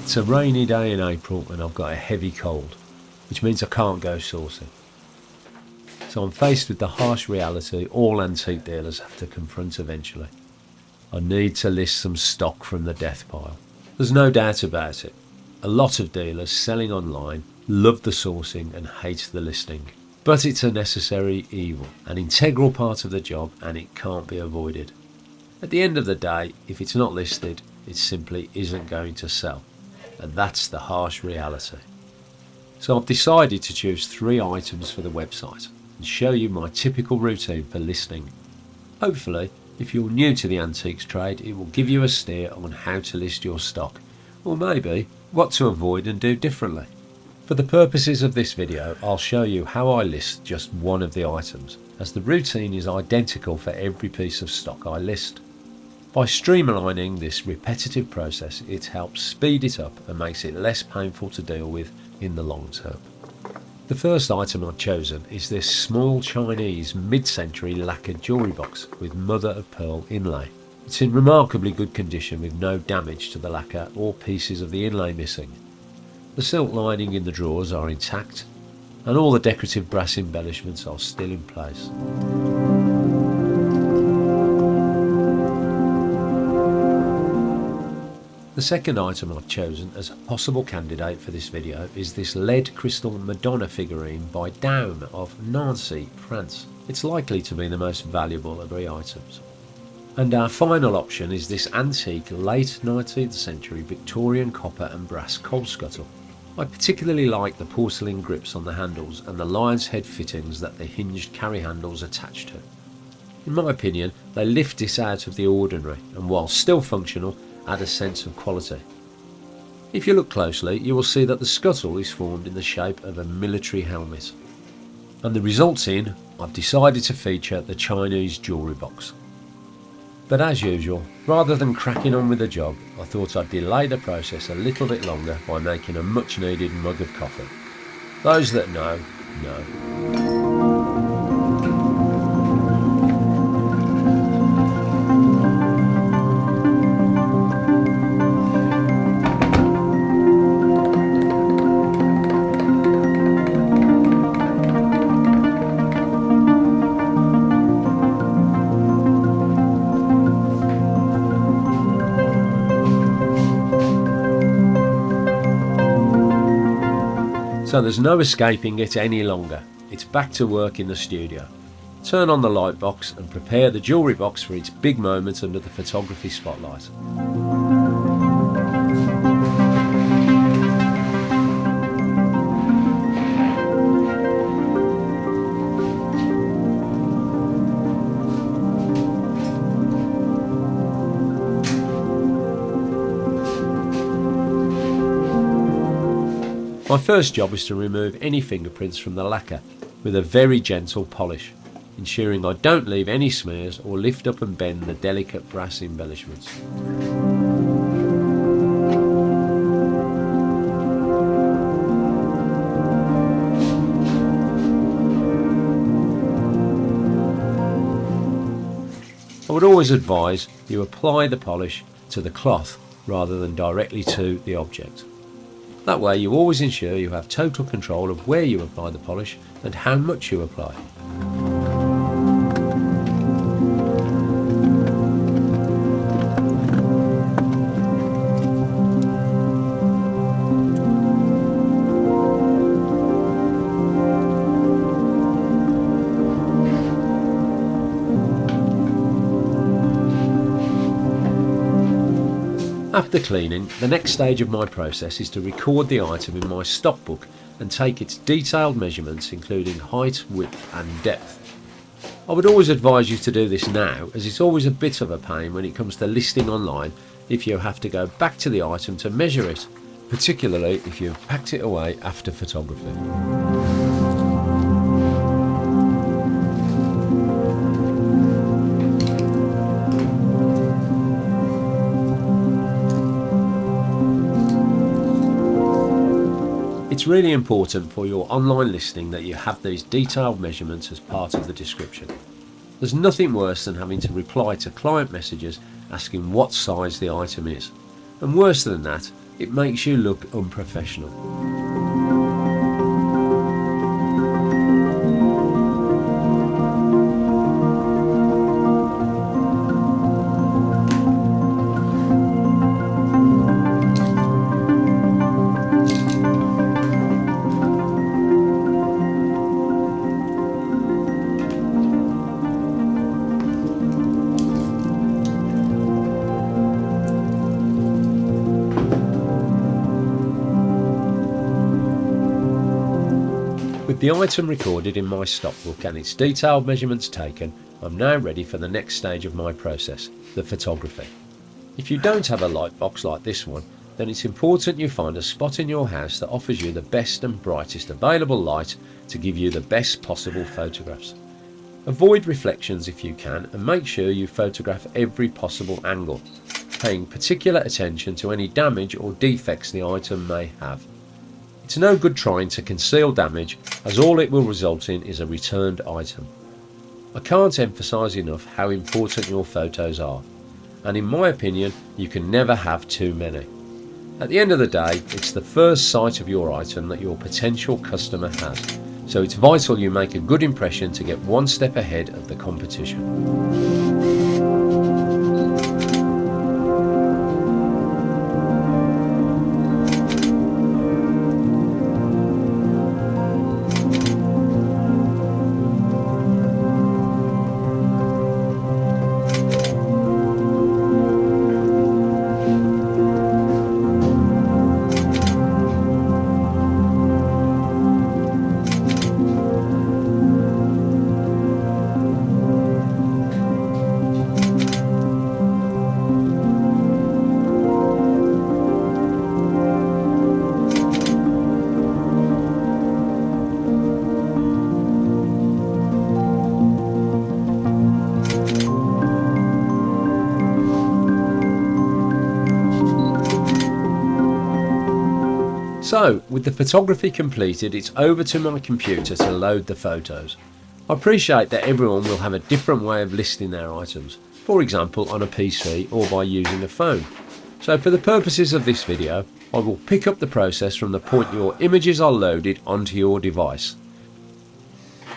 It's a rainy day in April and I've got a heavy cold, which means I can't go sourcing. So I'm faced with the harsh reality all antique dealers have to confront eventually. I need to list some stock from the death pile. There's no doubt about it. A lot of dealers selling online love the sourcing and hate the listing. But it's a necessary evil, an integral part of the job, and it can't be avoided. At the end of the day, if it's not listed, it simply isn't going to sell. And that's the harsh reality. So I've decided to choose 3 items for the website and show you my typical routine for listing. Hopefully, if you're new to the antiques trade, it will give you a steer on how to list your stock, or maybe what to avoid and do differently. For the purposes of this video, I'll show you how I list just one of the items, as the routine is identical for every piece of stock I list. By streamlining this repetitive process, it helps speed it up and makes it less painful to deal with in the long term. The first item I've chosen is this small Chinese mid-century lacquered jewellery box with mother of pearl inlay. It's in remarkably good condition with no damage to the lacquer or pieces of the inlay missing. The silk lining in the drawers are intact and all the decorative brass embellishments are still in place. The second item I've chosen as a possible candidate for this video is this lead crystal Madonna figurine by Daum of Nancy, France. It's likely to be the most valuable of the items. And our final option is this antique late 19th century Victorian copper and brass coal scuttle. I particularly like the porcelain grips on the handles and the lion's head fittings that the hinged carry handles attach to. In my opinion, they lift this out of the ordinary and, while still functional, add a sense of quality. If you look closely, you will see that the scuttle is formed in the shape of a military helmet. And the results in, I've decided to feature the Chinese jewellery box. But as usual, rather than cracking on with the job, I thought I'd delay the process a little bit longer by making a much needed mug of coffee. Those that know, know. So there's no escaping it any longer. It's back to work in the studio. Turn on the light box and prepare the jewellery box for its big moment under the photography spotlight. My first job is to remove any fingerprints from the lacquer with a very gentle polish, ensuring I don't leave any smears or lift up and bend the delicate brass embellishments. I would always advise you apply the polish to the cloth rather than directly to the object. That way you always ensure you have total control of where you apply the polish and how much you apply. After cleaning, the next stage of my process is to record the item in my stock book and take its detailed measurements, including height, width and depth. I would always advise you to do this now, as it's always a bit of a pain when it comes to listing online if you have to go back to the item to measure it, particularly if you've packed it away after photography. It's really important for your online listing that you have these detailed measurements as part of the description. There's nothing worse than having to reply to client messages asking what size the item is. And worse than that, It makes you look unprofessional. With the item recorded in my stockbook and its detailed measurements taken, I'm now ready for the next stage of my process, the photography. If you don't have a light box like this one, then it's important you find a spot in your house that offers you the best and brightest available light to give you the best possible photographs. Avoid reflections if you can, and make sure you photograph every possible angle, paying particular attention to any damage or defects the item may have. It's no good trying to conceal damage, as all it will result in is a returned item. I can't emphasise enough how important your photos are, and in my opinion you can never have too many. At the end of the day, it's the first sight of your item that your potential customer has, so it's vital you make a good impression to get one step ahead of the competition. So, with the photography completed, it's over to my computer to load the photos. I appreciate that everyone will have a different way of listing their items, for example on a PC or by using a phone. So for the purposes of this video, I will pick up the process from the point your images are loaded onto your device.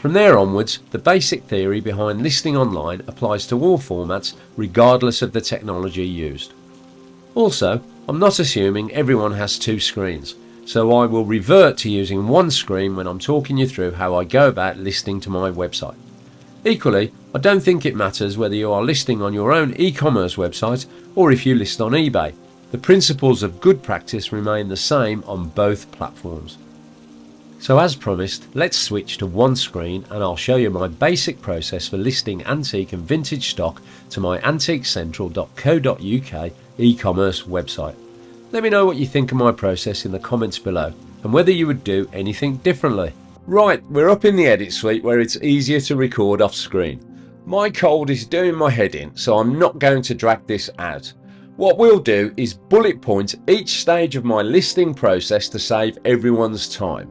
From there onwards, the basic theory behind listing online applies to all formats regardless of the technology used. Also, I'm not assuming everyone has two screens, so I will revert to using one screen when I'm talking you through how I go about listing to my website. Equally, I don't think it matters whether you are listing on your own e-commerce website or if you list on eBay. The principles of good practice remain the same on both platforms. So as promised, let's switch to one screen and I'll show you my basic process for listing antique and vintage stock to my antiquecentral.co.uk e-commerce website. Let me know what you think of my process in the comments below and whether you would do anything differently. Right, we're up in the edit suite where it's easier to record off screen. My cold is doing my head in, so I'm not going to drag this out. What we'll do is bullet point each stage of my listing process to save everyone's time.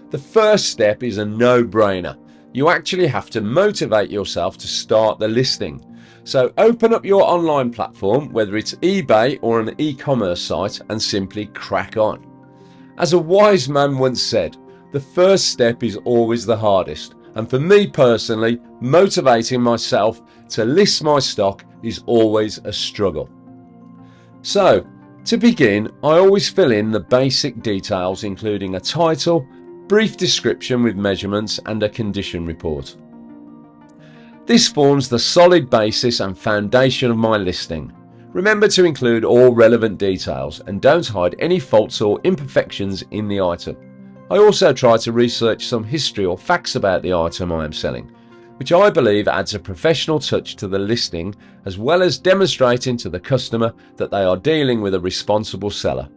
The first step is a no-brainer. You actually have to motivate yourself to start the listing. So open up your online platform, whether it's eBay or an e-commerce site, and simply crack on. As a wise man once said, the first step is always the hardest, and for me personally, motivating myself to list my stock is always a struggle. So, to begin, I always fill in the basic details including a title, brief description with measurements and a condition report. This forms the solid basis and foundation of my listing. Remember to include all relevant details and don't hide any faults or imperfections in the item. I also try to research some history or facts about the item I am selling, which I believe adds a professional touch to the listing as well as demonstrating to the customer that they are dealing with a responsible seller.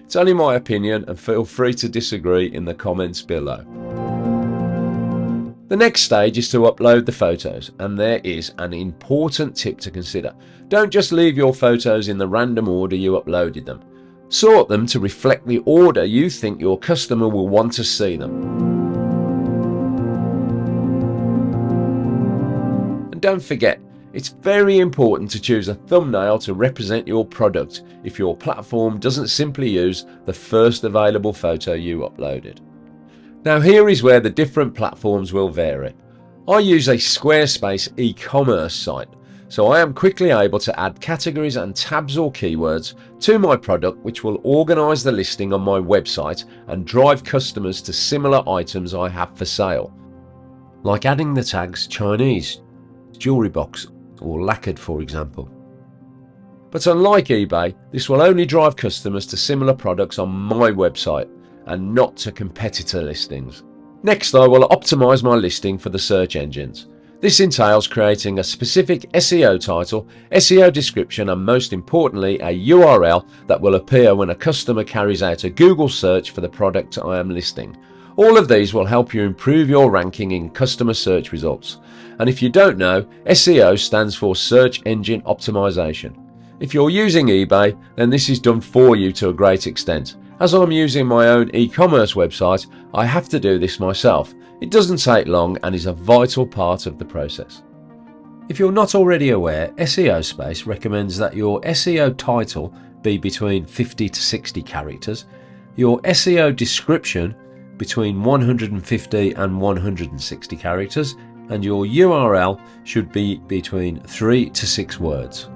It's only my opinion and feel free to disagree in the comments below. The next stage is to upload the photos, and there is an important tip to consider. Don't just leave your photos in the random order you uploaded them. Sort them to reflect the order you think your customer will want to see them. And don't forget, It's very important to choose a thumbnail to represent your product if your platform doesn't simply use the first available photo you uploaded. Now here is where the different platforms will vary. I use a Squarespace e-commerce site, so I am quickly able to add categories and tabs or keywords to my product, which will organise the listing on my website and drive customers to similar items I have for sale, like adding the tags Chinese, jewellery box or lacquered, for example. But unlike eBay, this will only drive customers to similar products on my website and not to competitor listings. Next, I will optimize my listing for the search engines. This entails creating a specific SEO title, SEO description, and most importantly, a URL that will appear when a customer carries out a Google search for the product I am listing. All of these will help you improve your ranking in customer search results. And if you don't know, SEO stands for Search Engine Optimization. If you're using eBay, then this is done for you to a great extent. As I'm using my own e-commerce website, I have to do this myself. It doesn't take long and is a vital part of the process. If you're not already aware, SEO Space recommends that your SEO title be between 50 to 60 characters, your SEO description between 150 and 160 characters, and your URL should be between 3 to 6 words.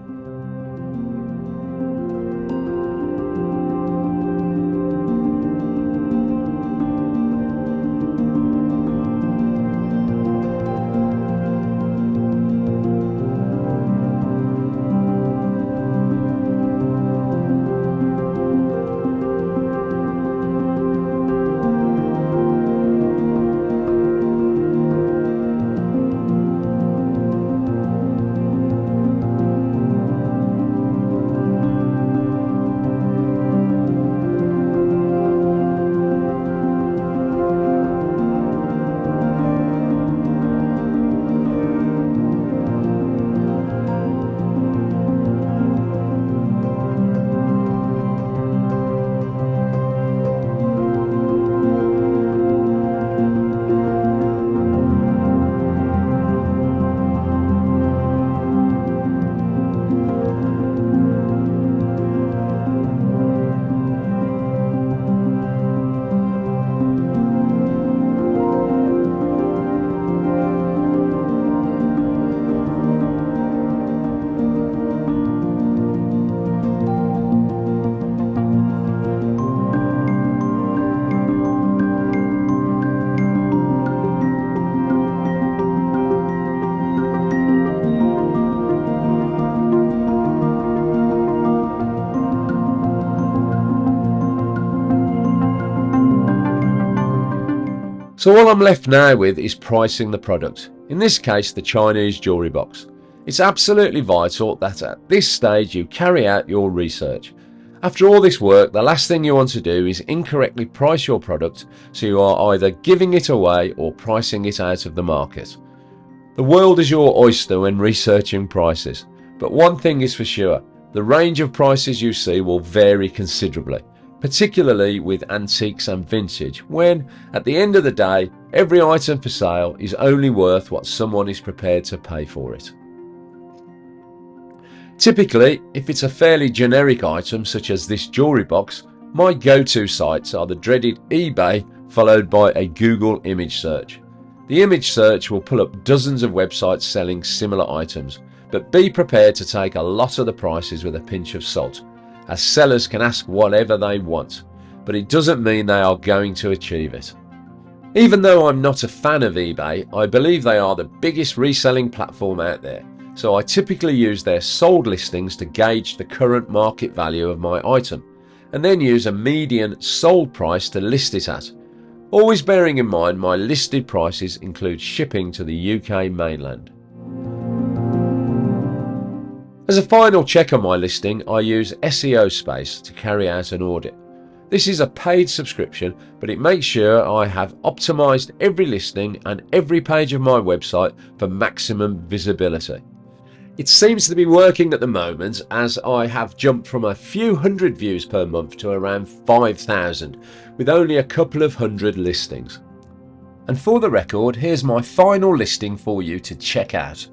So all I'm left now with is pricing the product, in this case the Chinese jewellery box. It's absolutely vital that at this stage you carry out your research. After all this work, the last thing you want to do is incorrectly price your product, so you are either giving it away or pricing it out of the market. The world is your oyster when researching prices, but one thing is for sure, the range of prices you see will vary considerably, particularly with antiques and vintage, when, at the end of the day, every item for sale is only worth what someone is prepared to pay for it. Typically, if it's a fairly generic item such as this jewellery box, my go-to sites are the dreaded eBay followed by a Google image search. The image search will pull up dozens of websites selling similar items, but be prepared to take a lot of the prices with a pinch of salt, as sellers can ask whatever they want, but it doesn't mean they are going to achieve it. Even though I'm not a fan of eBay, I believe they are the biggest reselling platform out there, so I typically use their sold listings to gauge the current market value of my item, and then use a median sold price to list it at, always bearing in mind my listed prices include shipping to the UK mainland. As a final check on my listing, I use SEO Space to carry out an audit. This is a paid subscription, but it makes sure I have optimized every listing and every page of my website for maximum visibility. It seems to be working at the moment, as I have jumped from a few hundred views per month to around 5,000 with only a couple of hundred listings. And for the record, here's my final listing for you to check out.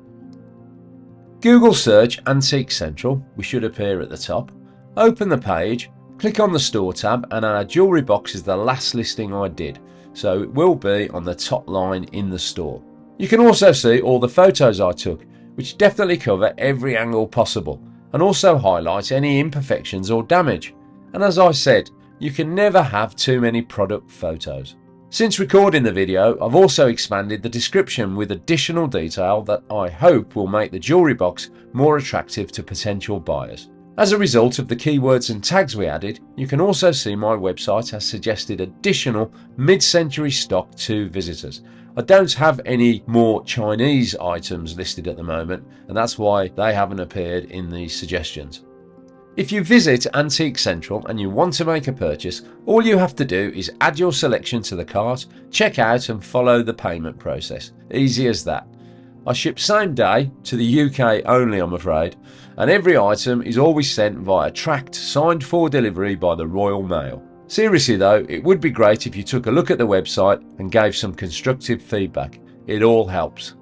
Google search Antique Central, we should appear at the top. Open the page, click on the store tab, and our jewellery box is the last listing I did, so it will be on the top line in the store. You can also see all the photos I took, which definitely cover every angle possible and also highlight any imperfections or damage. And as I said, you can never have too many product photos. Since recording the video, I've also expanded the description with additional detail that I hope will make the jewellery box more attractive to potential buyers. As a result of the keywords and tags we added, you can also see my website has suggested additional mid-century stock to visitors. I don't have any more Chinese items listed at the moment, and that's why they haven't appeared in the suggestions. If you visit Antique Central and you want to make a purchase, all you have to do is add your selection to the cart, check out and follow the payment process. Easy as that. I ship same day to the UK only, I'm afraid, and every item is always sent via tracked signed for delivery by the Royal Mail. Seriously though, it would be great if you took a look at the website and gave some constructive feedback. It all helps.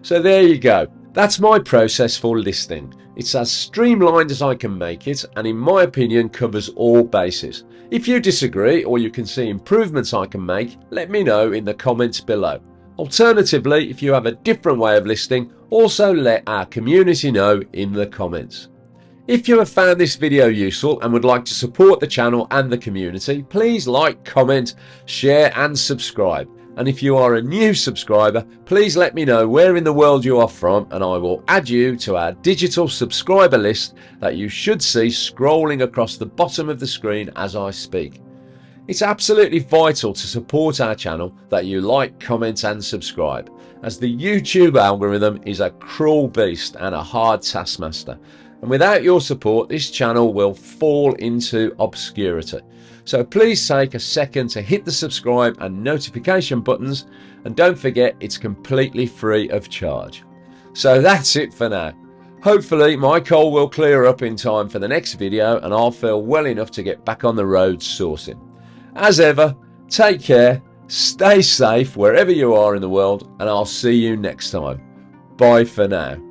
So there you go. That's my process for listing. It's as streamlined as I can make it, and in my opinion covers all bases. If you disagree or you can see improvements I can make, let me know in the comments below. Alternatively, if you have a different way of listing, also let our community know in the comments. If you have found this video useful and would like to support the channel and the community, please like, comment, share and subscribe. And if you are a new subscriber, please let me know where in the world you are from and I will add you to our digital subscriber list that you should see scrolling across the bottom of the screen as I speak. It's absolutely vital to support our channel that you like, comment and subscribe, as the YouTube algorithm is a cruel beast and a hard taskmaster. And without your support, this channel will fall into obscurity. So please take a second to hit the subscribe and notification buttons, and don't forget it's completely free of charge. So that's it for now. Hopefully my coal will clear up in time for the next video and I'll feel well enough to get back on the road sourcing. As ever, take care, stay safe wherever you are in the world, and I'll see you next time. Bye for now.